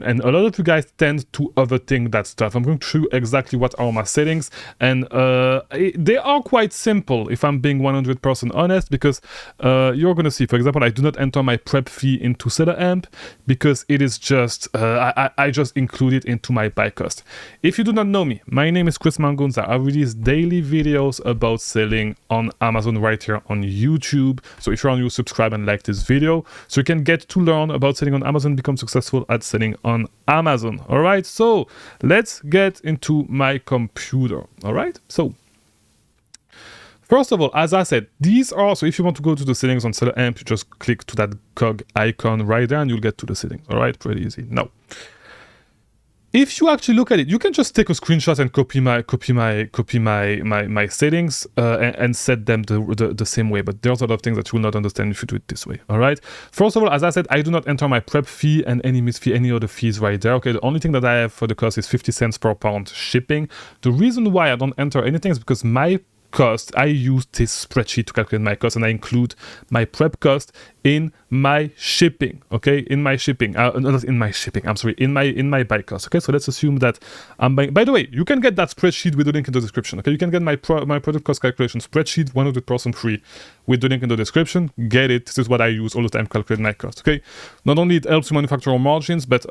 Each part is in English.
And a lot of you guys tend to overthink that stuff. I'm going to show you exactly what are my settings, and they are quite simple if I'm being 100% honest, because you're going to see, for example, I do not enter my prep fee into seller amp because it is just, I just include it into my buy cost. If you do not know me, my name is Chris Mangunza. I release daily videos about selling on Amazon right here on YouTube. So if you're on YouTube, subscribe and like this video so you can get to learn about selling on Amazon, become successful at selling on Amazon. All right, so let's get into my computer. All right, so first of all, as I said, these are, so if you want to go to the settings on Seller Amp, you just click to that cog icon right there and you'll get to the settings. All right, pretty easy. Now, if you actually look at it, you can just take a screenshot and copy my settings and set them the same way. But there's a lot of things that you will not understand if you do it this way. All right. First of all, as I said, I do not enter my prep fee and any miss fee, any other fees right there. Okay. The only thing that I have for the cost is 50 cents per pound shipping. The reason why I don't enter anything is because my cost, I use this spreadsheet to calculate my cost, and I include my prep cost in my shipping. Okay, in my shipping, not in my shipping, I'm sorry, in my buy cost. Okay, so let's assume that I'm buying. By the way, you can get that spreadsheet with the link in the description. Okay, you can get my product cost calculation spreadsheet 100% free with the link in the description. Get it. This is what I use all the time to calculate my cost. Okay, not only it helps you manufacture margins, but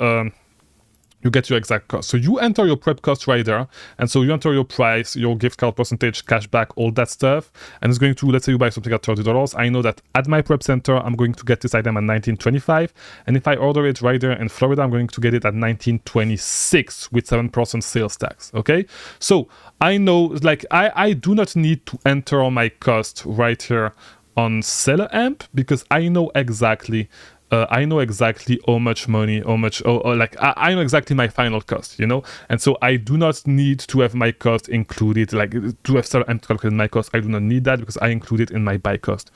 you get your exact cost. So you enter your prep cost right there. And so you enter your price, your gift card percentage, cashback, all that stuff. And it's going to, let's say you buy something at $30. I know that at my prep center, I'm going to get this item at $19.25. And if I order it right there in Florida, I'm going to get it at $19.26 with 7% sales tax. Okay. So I know, like, I do not need to enter my cost right here on Seller Amp because I know exactly how much money, I know exactly my final cost, you know? And so I do not need to have my cost included, like to have Seller Amp to calculate my cost. I do not need that because I include it in my buy cost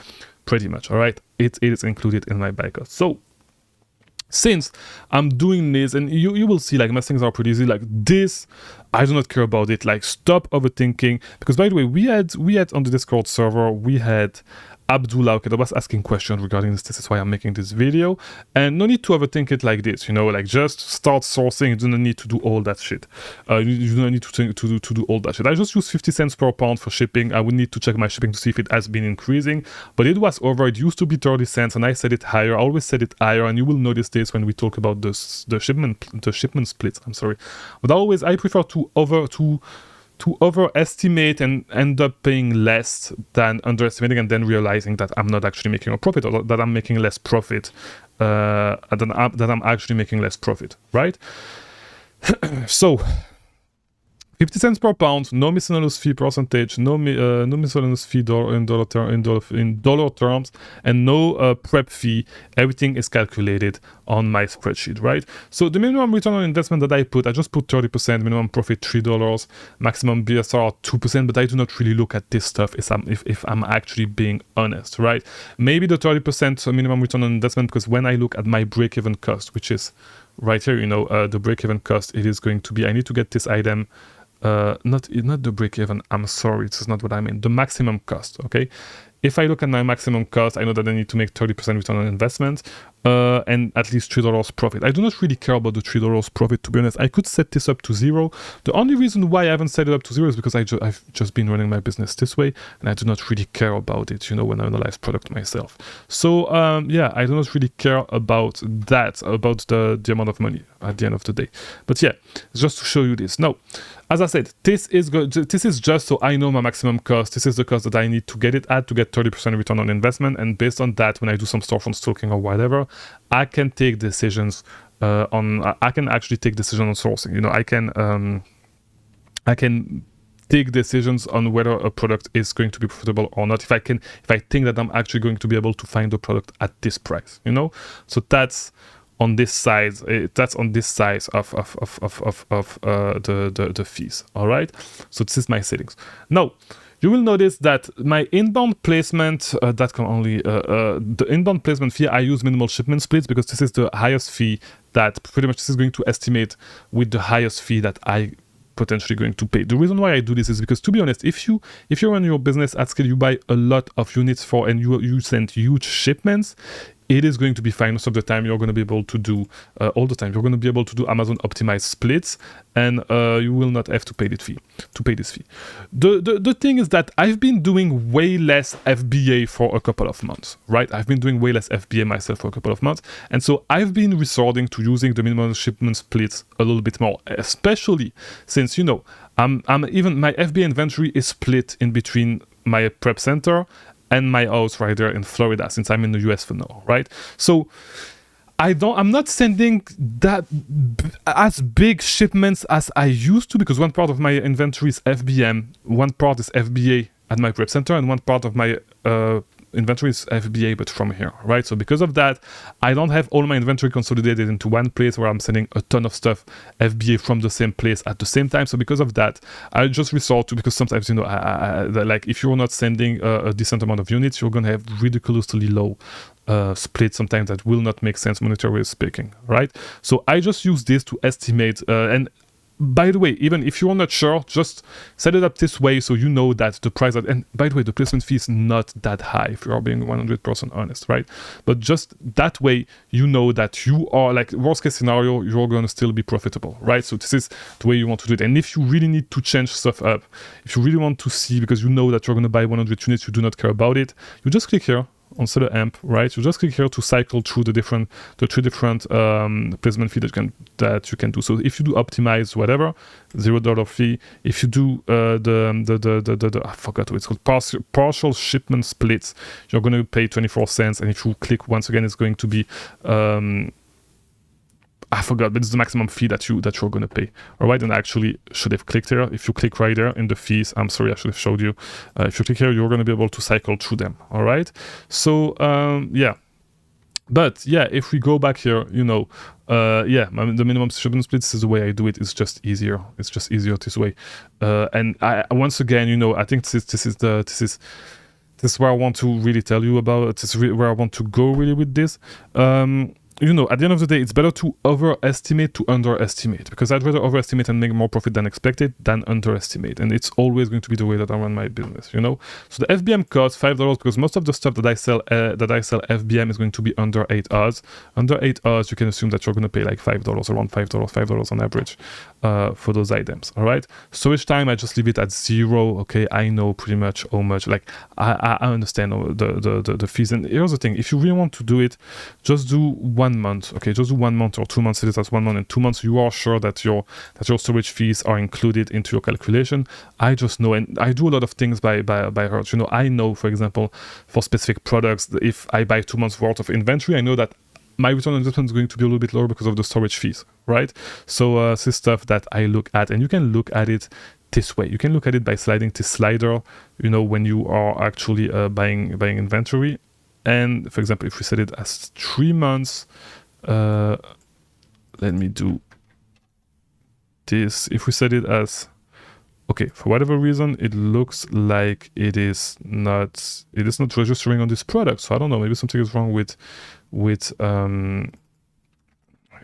pretty much, all right? It is included in my buy cost. So since I'm doing this, and you will see, like, my things are pretty easy, like this, I do not care about it. Like, stop overthinking, because by the way, we had on the Discord server, we had Abdullah, okay, that was asking questions regarding this. This is why I'm making this video. And no need to overthink it like this, you know, like just start sourcing. You do not need to do all that shit. You do not need to do all that shit. I just use 50 cents per pound for shipping. I would need to check my shipping to see if it has been increasing, but it was over. It used to be 30 cents and I set it higher. I always set it higher, and you will notice this when we talk about the shipment splits. I'm sorry. But I prefer to overestimate and end up paying less than underestimating and then realizing that I'm not actually making a profit, or that I'm making less profit, that I'm actually making less profit, right? So 50 cents per pound, no miscellaneous fee percentage, no miscellaneous fee in dollar terms, and no prep fee. Everything is calculated on my spreadsheet, right? So the minimum return on investment that I just put 30%, minimum profit $3, maximum BSR 2%, but I do not really look at this stuff if I'm actually being honest, right? Maybe the 30% minimum return on investment, because when I look at my break-even cost, which is right here, you know, the break-even cost, it is going to be, I need to get this item, not the break-even, I'm sorry, this is not what I mean, the maximum cost, okay? If I look at my maximum cost, I know that I need to make 30% return on investment and at least $3 profit. I do not really care about the $3 profit, to be honest. I could set this up to 0. The only reason why I haven't set it up to 0 is because I've just been running my business this way, and I do not really care about it, you know, when I analyze product myself. So yeah, I do not really care about that, about the amount of money at the end of the day. But yeah, just to show you this. Now, as I said, this is just so I know my maximum cost. This is the cost that I need to get it at to get 30% return on investment. And based on that, when I do some storefront stalking or whatever, I can take decisions I can actually take decisions on sourcing. You know, I can take decisions on whether a product is going to be profitable or not. If I think that I'm actually going to be able to find the product at this price, you know. So that's on this side. That's on this side of the fees. All right. So this is my settings. Now, you will notice that my inbound placement, the inbound placement fee, I use minimal shipment splits because this is the highest fee that pretty much this is going to estimate with the highest fee that I potentially going to pay. The reason why I do this is because, to be honest, if you run your business at scale, you buy a lot of units and you send huge shipments, it is going to be fine. Most of the time you're going to be able to do all the time you're going to be able to do Amazon optimized splits, and you will not have to pay this fee. The thing is that I've been doing way less FBA for a couple of months, right? I've been doing way less FBA myself for a couple of months, and so I've been resorting to using the minimum shipment splits a little bit more, especially since, you know, I'm even my FBA inventory is split in between my prep center and my house right there in Florida, since I'm in the US for now, right? So I'm not sending that as big shipments as I used to, because one part of my inventory is FBM, one part is FBA at my prep center, and one part of my inventory is FBA, but from here, right? So because of that, I don't have all my inventory consolidated into one place where I'm sending a ton of stuff FBA from the same place at the same time. So because of that, I just resort to, because sometimes, you know, like if you're not sending a decent amount of units, you're going to have ridiculously low split sometimes that will not make sense monetarily speaking, right? So I just use this to estimate, and by the way, even if you're not sure, just set it up this way so you know that the price, and by the way, the placement fee is not that high if you are being 100% honest, right? But just that way, you know that you are, like, worst case scenario, you're going to still be profitable, right? So this is the way you want to do it. And if you really need to change stuff up, if you really want to see, because you know that you're going to buy 100 units, you do not care about it, you just click here on seller amp, right? You just click here to cycle through the three different placement fee that you can do. So if you do optimize whatever, $0 fee. If you do I forgot what it's called, partial shipment splits, you're going to pay 24 cents. And if you click once again, it's going to be I forgot, but it's the maximum fee that you're going to pay. All right, and I actually should have clicked here. If you click right there in the fees, I'm sorry, I should have showed you. If you click here, you're going to be able to cycle through them. All right, so yeah. But yeah, if we go back here, you know, yeah, the minimum shipment splits is the way I do it. It's just easier. It's just easier this way. And I once again, you know, I think this is where I want to really tell you about. This is where I want to go really with this. You know, at the end of the day, it's better to overestimate to underestimate, because I'd rather overestimate and make more profit than expected than underestimate. And it's always going to be the way that I run my business, you know? So the FBM costs $5 because most of the stuff that I sell FBM is going to be under 8 Oz. Under 8 Oz, you can assume that you're going to pay like $5, around $5 on average for those items, all right? Storage time, I just leave it at 0, okay? I know pretty much how much, like, I understand the fees. And here's the thing, if you really want to do it, just do 1 month, okay? Just do 1 month or 2 months, set it as 1 month and 2 months. You are sure that your storage fees are included into your calculation. I just know, and I do a lot of things by heart. You know, I know, for example, for specific products, if I buy 2 months worth of inventory, I know that my return on investment is going to be a little bit lower because of the storage fees, right? So this is stuff that I look at, and you can look at it this way. You can look at it by sliding this slider, you know, when you are actually buying inventory. And for example, if we set it as 3 months, let me do this. If we set it as, okay, for whatever reason, it looks like it is not registering on this product. So I don't know, maybe something is wrong with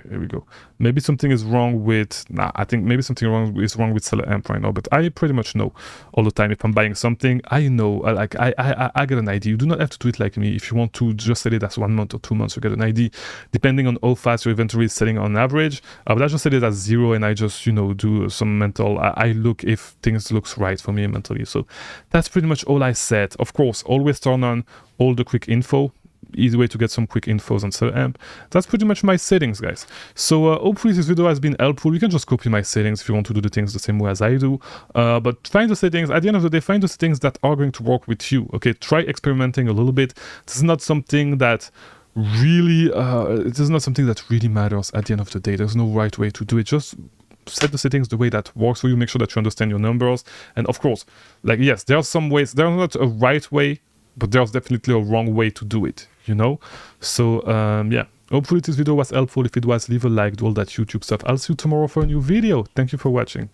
here we go. Maybe something is wrong with, I think maybe something is wrong with seller amp right now, but I pretty much know all the time if I'm buying something, I know, like I get an idea. You do not have to do it like me. If you want to just set it as 1 month or 2 months, you get an idea, depending on how fast your inventory is selling on average. But I just set it as 0, and I just, you know, do some mental, I look if things looks right for me mentally. So that's pretty much all I set. Of course, always turn on all the quick info. Easy way to get some quick infos on seller amp. That's pretty much my settings, guys. So hopefully this video has been helpful. You can just copy my settings if you want to do the things the same way as I do, but find the settings, at the end of the day, find the settings that are going to work with you. Okay, try experimenting a little bit. This is not something that really matters at the end of the day. There's no right way to do it. Just set the settings the way that works for you. Make sure that you understand your numbers, and of course, like, yes, there are some ways. There's not a right way, but there's definitely a wrong way to do it, you know? So, yeah, hopefully this video was helpful. If it was, leave a like, do all that YouTube stuff. I'll see you tomorrow for a new video. Thank you for watching.